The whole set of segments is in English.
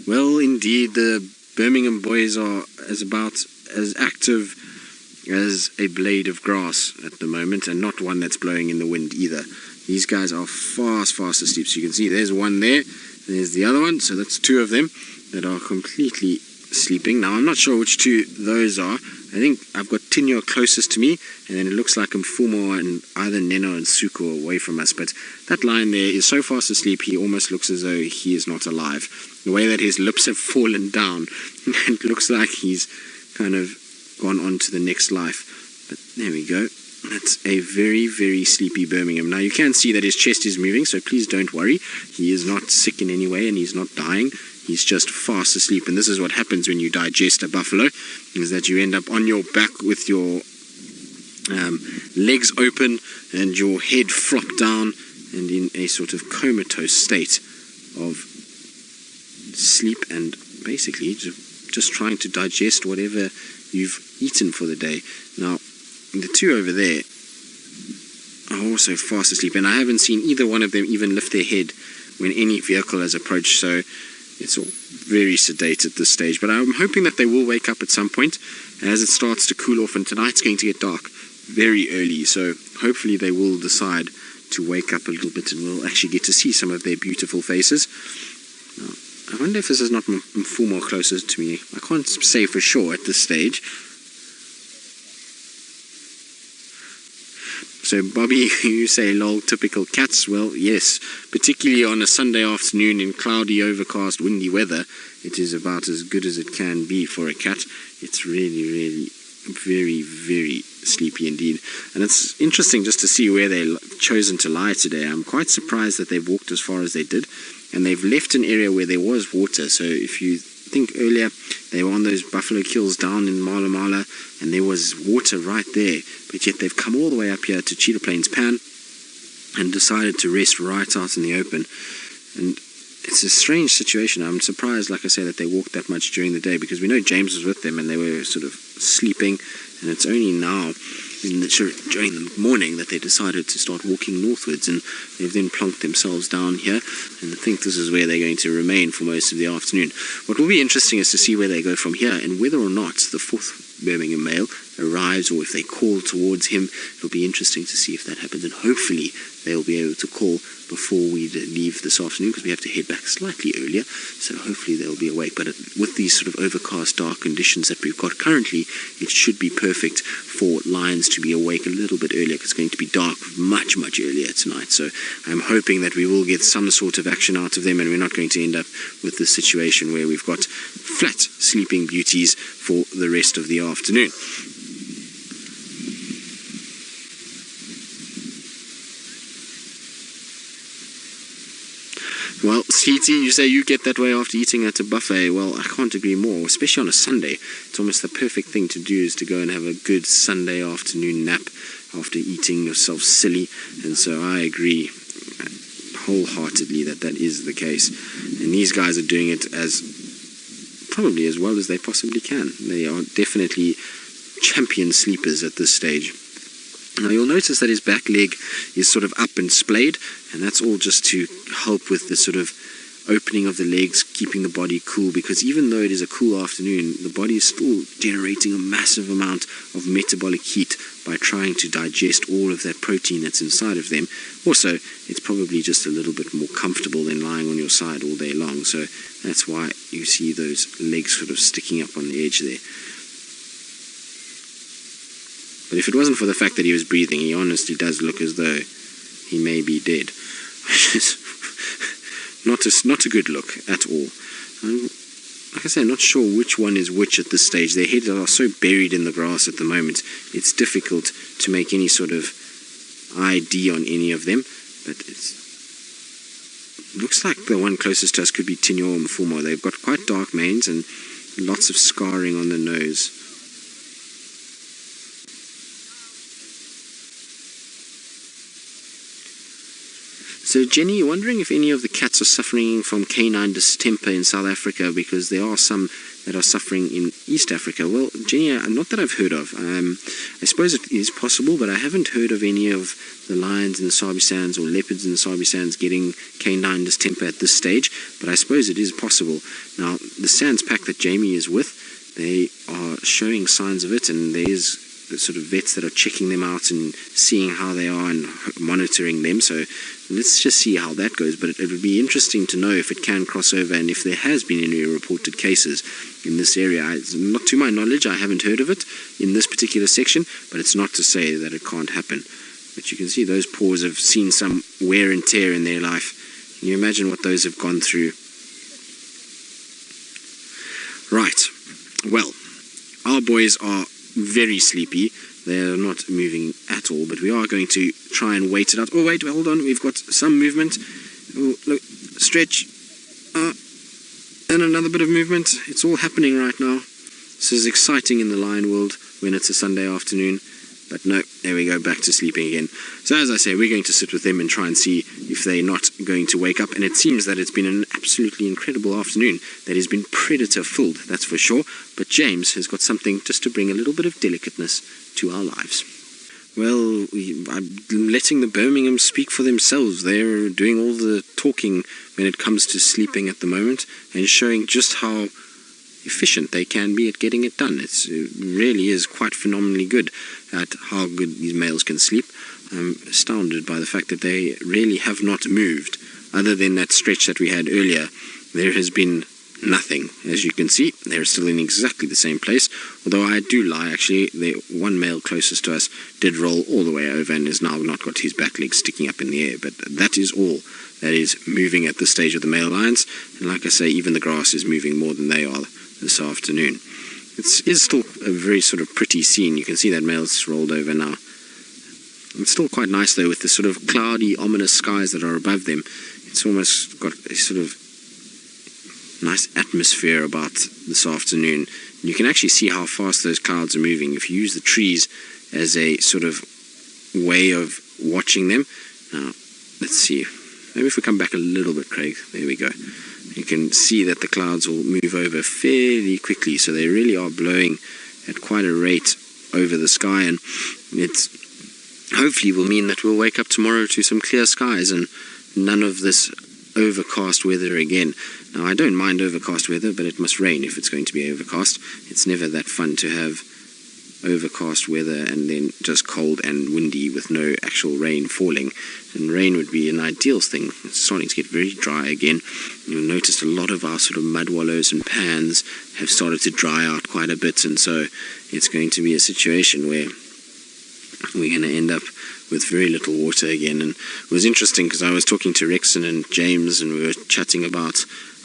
Well, indeed, the Birmingham Boys are about as active as a blade of grass at the moment, and not one that's blowing in the wind either. These guys are fast asleep. So you can see there's one there, and there's the other one. So that's two of them that are completely sleeping. Now, I'm not sure which two those are. I think I've got Tinyo closest to me, and then it looks like Mfumo and either Neno and Suko are away from us. But that lion there is so fast asleep, he almost looks as though he is not alive. The way that his lips have fallen down, it looks like he's kind of gone on to the next life. But there we go. That's a very sleepy Birmingham. Now, you can see that his chest is moving, so please don't worry. He is not sick in any way, and he's not dying. He's just fast asleep, and this is what happens when you digest a buffalo, is that you end up on your back with your legs open and your head flopped down and in a sort of comatose state of sleep, and basically just trying to digest whatever you've eaten for the day. Now, the two over there are also fast asleep, and I haven't seen either one of them even lift their head when any vehicle has approached, so it's all very sedate at this stage. But I'm hoping that they will wake up at some point as it starts to cool off, and tonight's going to get dark very early, so hopefully they will decide to wake up a little bit and we'll actually get to see some of their beautiful faces. Now, I wonder if this is not Mfumo closest to me. I can't say for sure at this stage. So, Bobby, you say, lol, typical cats. Well, yes, particularly on a Sunday afternoon in cloudy, overcast, windy weather, it is about as good as it can be for a cat. It's really very sleepy indeed. And it's interesting just to see where they've chosen to lie today. I'm quite surprised that they've walked as far as they did, and they've left an area where there was water. So if you think earlier, they were on those buffalo kills down in Mala Mala, and there was water right there, but yet they've come all the way up here to Cheetah Plains Pan and decided to rest right out in the open. And it's a strange situation. I'm surprised, like I say, that they walked that much during the day, because we know James was with them and they were sort of sleeping, and it's only now during the morning that they decided to start walking northwards, and they've then plonked themselves down here, and I think this is where they're going to remain for most of the afternoon. What will be interesting is to see where they go from here, and whether or not the fourth Birmingham male arrives, or if they call towards him. It'll be interesting to see if that happens, and hopefully they'll be able to call before we leave this afternoon, because we have to head back slightly earlier, so hopefully they'll be awake. But with these sort of overcast, dark conditions that we've got currently, it should be perfect for lions to be awake a little bit earlier, because it's going to be dark much earlier tonight. So I'm hoping that we will get some sort of action out of them, and we're not going to end up with this situation where we've got flat sleeping beauties for the rest of the afternoon. Well, CT, you say you get that way after eating at a buffet. Well, I can't agree more, especially on a Sunday. It's almost the perfect thing to do, is to go and have a good Sunday afternoon nap after eating yourself silly. And so I agree wholeheartedly that is the case. And these guys are doing it probably as well as they possibly can. They are definitely champion sleepers at this stage. Now, you'll notice that his back leg is sort of up and splayed, and that's all just to help with the sort of opening of the legs, keeping the body cool, because even though it is a cool afternoon, the body is still generating a massive amount of metabolic heat by trying to digest all of that protein that's inside of them. Also, it's probably just a little bit more comfortable than lying on your side all day long, so that's why you see those legs sort of sticking up on the edge there. But if it wasn't for the fact that he was breathing, he honestly does look as though he may be dead. Not a good look at all. Like I say, I'm not sure which one is which at this stage. Their heads are so buried in the grass at the moment, it's difficult to make any sort of ID on any of them. But it looks like the one closest to us could be Tinyo or Mfumo. They've got quite dark manes and lots of scarring on the nose. So Jenny, wondering if any of the cats are suffering from canine distemper in South Africa, because there are some that are suffering in East Africa. Well, Jenny, not that I've heard of. I suppose it is possible, but I haven't heard of any of the lions in the Sabi Sands or leopards in the Sabi Sands getting canine distemper at this stage, but I suppose it is possible. Now, the Sands pack that Jamie is with, they are showing signs of it, and there is the sort of vets that are checking them out and seeing how they are and monitoring them. So let's just see how that goes. But it would be interesting to know if it can cross over and if there has been any reported cases in this area. Not to my knowledge, I haven't heard of it in this particular section, but it's not to say that it can't happen. But you can see those paws have seen some wear and tear in their life. Can you imagine what those have gone through? Right, well, our boys are very sleepy. They are not moving at all, but we are going to try and wait it out. Oh wait, hold on, we've got some movement. Oh, look, stretch, and another bit of movement. It's all happening right now. This is exciting in the lion world when it's a Sunday afternoon. But no, there we go, back to sleeping again. So as I say, we're going to sit with them and try and see if they're not going to wake up. And it seems that it's been an absolutely incredible afternoon that has been predator filled, that's for sure. But James has got something just to bring a little bit of delicateness to our lives. Well, I'm letting the Birmingham speak for themselves. They're doing all the talking when it comes to sleeping at the moment and showing just how efficient they can be at getting it done. It really is quite phenomenally good at how good these males can sleep. I'm astounded by the fact that they really have not moved. Other than that stretch that we had earlier, there has been nothing. As you can see, they're still in exactly the same place. Although I do lie, actually, the one male closest to us did roll all the way over and has now not got his back leg sticking up in the air. But that is all that is moving at this stage of the male lions. And like I say, even the grass is moving more than they are this afternoon. It is still a very sort of pretty scene. You can see that male's rolled over now. It's still quite nice though, with the sort of cloudy, ominous skies that are above them. It's almost got a sort of nice atmosphere about this afternoon. And you can actually see how fast those clouds are moving if you use the trees as a sort of way of watching them. Now, let's see. Maybe if we come back a little bit, Craig. There we go. You can see that the clouds will move over fairly quickly, so they really are blowing at quite a rate over the sky, and it's hopefully will mean that we'll wake up tomorrow to some clear skies and none of this overcast weather again. Now, I don't mind overcast weather, but it must rain if it's going to be overcast. It's never that fun to have overcast weather and then just cold and windy with no actual rain falling. And rain would be an ideal thing. It's starting to get very dry again. You'll notice a lot of our sort of mud wallows and pans have started to dry out quite a bit, and so it's going to be a situation where we're going to end up with very little water again. And it was interesting because I was talking to Rexon and James and we were chatting about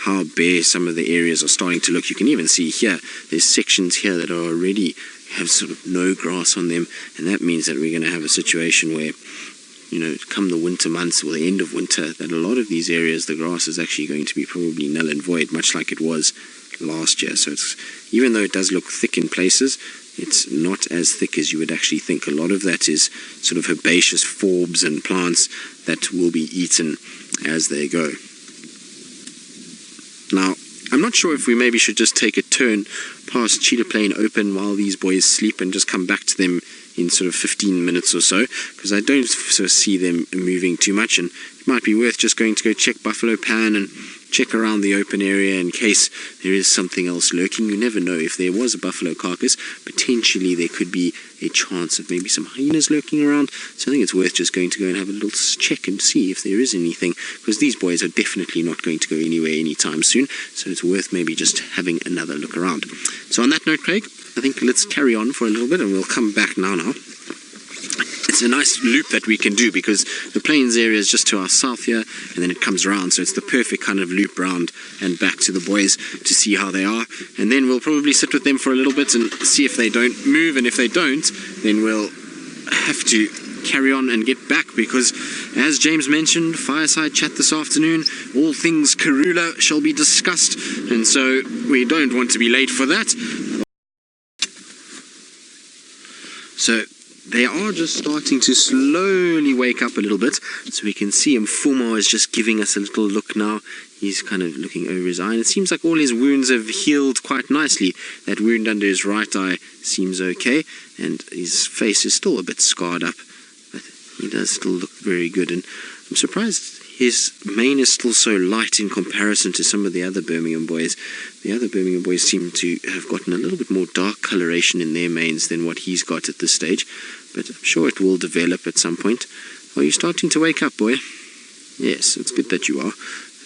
how bare some of the areas are starting to look. You can even see here, there's sections here that are already have sort of no grass on them, and that means that we're going to have a situation where, you know, come the winter months or the end of winter, that a lot of these areas the grass is actually going to be probably null and void, much like it was last year. So it's, even though it does look thick in places, it's not as thick as you would actually think. A lot of that is sort of herbaceous forbs and plants that will be eaten as they go. Now, I'm not sure if we maybe should just take a turn past Cheetah Plain Open while these boys sleep and just come back to them in sort of 15 minutes or so, because I don't sort of see them moving too much, and it might be worth just going to go check Buffalo Pan and check around the open area in case there is something else lurking. You never know. If there was a buffalo carcass, potentially there could be a chance of maybe some hyenas lurking around. So I think it's worth just going to go and have a little check and see if there is anything, because these boys are definitely not going to go anywhere anytime soon. So it's worth maybe just having another look around. So on that note, Craig, I think let's carry on for a little bit and we'll come back now. It's a nice loop that we can do because the plains area is just to our south here, and then it comes around, so it's the perfect kind of loop round and back to the boys to see how they are. And then we'll probably sit with them for a little bit and see if they don't move, and if they don't, then we'll have to carry on and get back, because as James mentioned, fireside chat this afternoon, all things Karula shall be discussed, and so we don't want to be late for that. So they are just starting to slowly wake up a little bit. So we can see Mfumo is just giving us a little look now. He's kind of looking over his eye, and it seems like all his wounds have healed quite nicely. That wound under his right eye seems okay, and his face is still a bit scarred up, but he does still look very good. And I'm surprised his mane is still so light in comparison to some of the other Birmingham boys. The other Birmingham boys seem to have gotten a little bit more dark coloration in their manes than what he's got at this stage, but I'm sure it will develop at some point. Are you starting to wake up, boy? Yes, it's good that you are.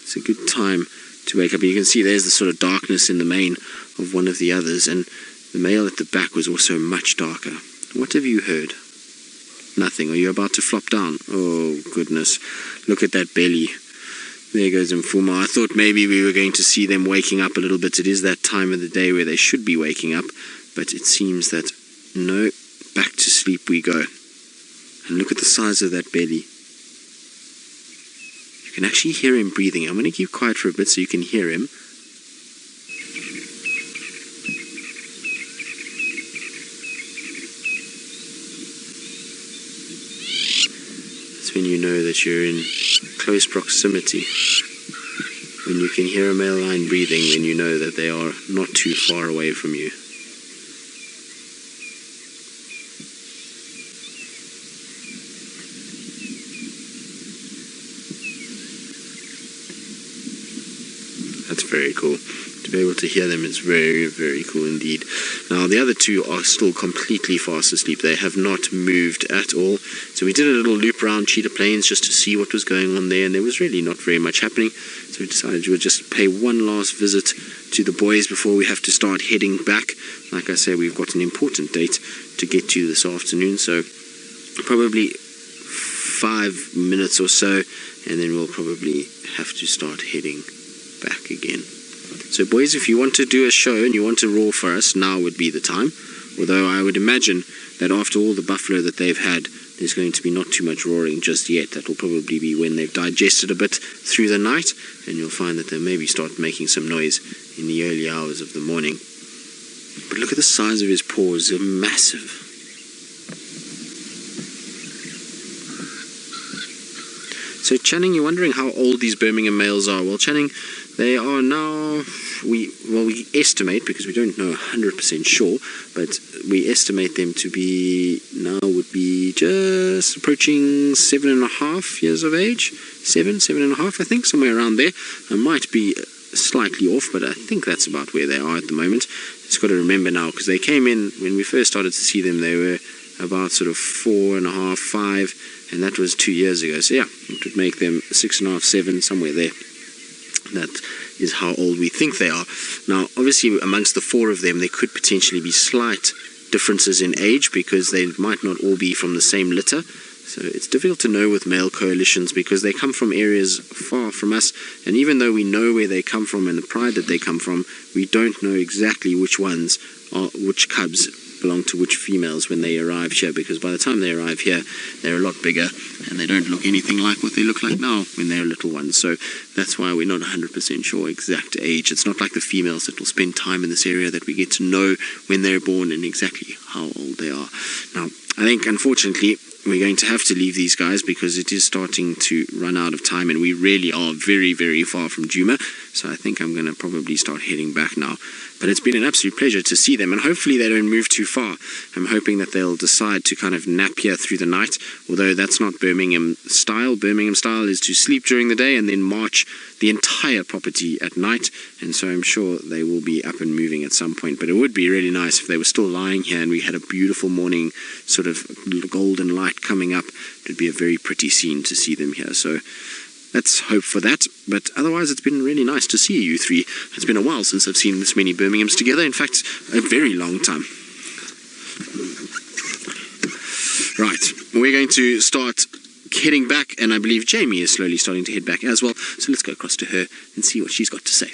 It's a good time to wake up. You can see there's the sort of darkness in the mane of one of the others, and the male at the back was also much darker. What have you heard? Nothing. Are you about to flop down? Oh, goodness. Look at that belly. There goes Mfumo. I thought maybe we were going to see them waking up a little bit. It is that time of the day where they should be waking up, but it seems that no, back to sleep we go. And look at the size of that belly. You can actually hear him breathing. I'm going to keep quiet for a bit so you can hear him. That's when you know that you're in close proximity. When you can hear a male lion breathing, then you know that they are not too far away from you. That's very cool. To be able to hear them is very, very cool indeed. Now, the other two are still completely fast asleep. They have not moved at all. So we did a little loop around Cheetah Plains just to see what was going on there, and there was really not very much happening. So we decided we would just pay one last visit to the boys before we have to start heading back. Like I say, we've got an important date to get to this afternoon, so probably 5 minutes or so, and then we'll probably have to start heading back again. So boys, if you want to do a show and you want to roar for us, now would be the time. Although I would imagine that after all the buffalo that they've had, there's going to be not too much roaring just yet. That will probably be when they've digested a bit through the night, and you'll find that they'll maybe start making some noise in the early hours of the morning. But look at the size of his paws. They're massive. So Channing, you're wondering how old these Birmingham males are. Well, Channing, they are now, we estimate, because we don't know 100% sure, but we estimate them to be, now would be just approaching 7.5 years of age. 7.5, I think, somewhere around there. I might be slightly off, but I think that's about where they are at the moment. Just got to remember now, because they came in, when we first started to see them, they were about sort of 4.5, 5, and that was 2 years ago. So yeah, it would make them 6.5, 7, somewhere there. That is how old we think they are. Now, obviously, amongst the 4 of them, there could potentially be slight differences in age, because they might not all be from the same litter. So it's difficult to know with male coalitions, because they come from areas far from us, and even though we know where they come from and the pride that they come from, we don't know exactly which ones are, which cubs belong to which females when they arrive here, because by the time they arrive here, they're a lot bigger, and they don't look anything like what they look like now when they're little ones. So that's why we're not 100% sure exact age. It's not like the females that will spend time in this area that we get to know when they're born and exactly how old they are. Now, I think, unfortunately, we're going to have to leave these guys because it is starting to run out of time, and we really are very, very far from Djuma. So I think I'm going to probably start heading back now. But it's been an absolute pleasure to see them, and hopefully they don't move too far. I'm hoping that they'll decide to kind of nap here through the night, although that's not Birmingham style. Birmingham style is to sleep during the day and then march the entire property at night, and so I'm sure they will be up and moving at some point. But it would be really nice if they were still lying here and we had a beautiful morning sort of golden light coming up. It would be a very pretty scene to see them here. So let's hope for that. But otherwise, it's been really nice to see you three. It's been a while since I've seen this many Birminghams together. In fact, a very long time. Right, we're going to start heading back, and I believe Jamie is slowly starting to head back as well. So let's go across to her and see what she's got to say.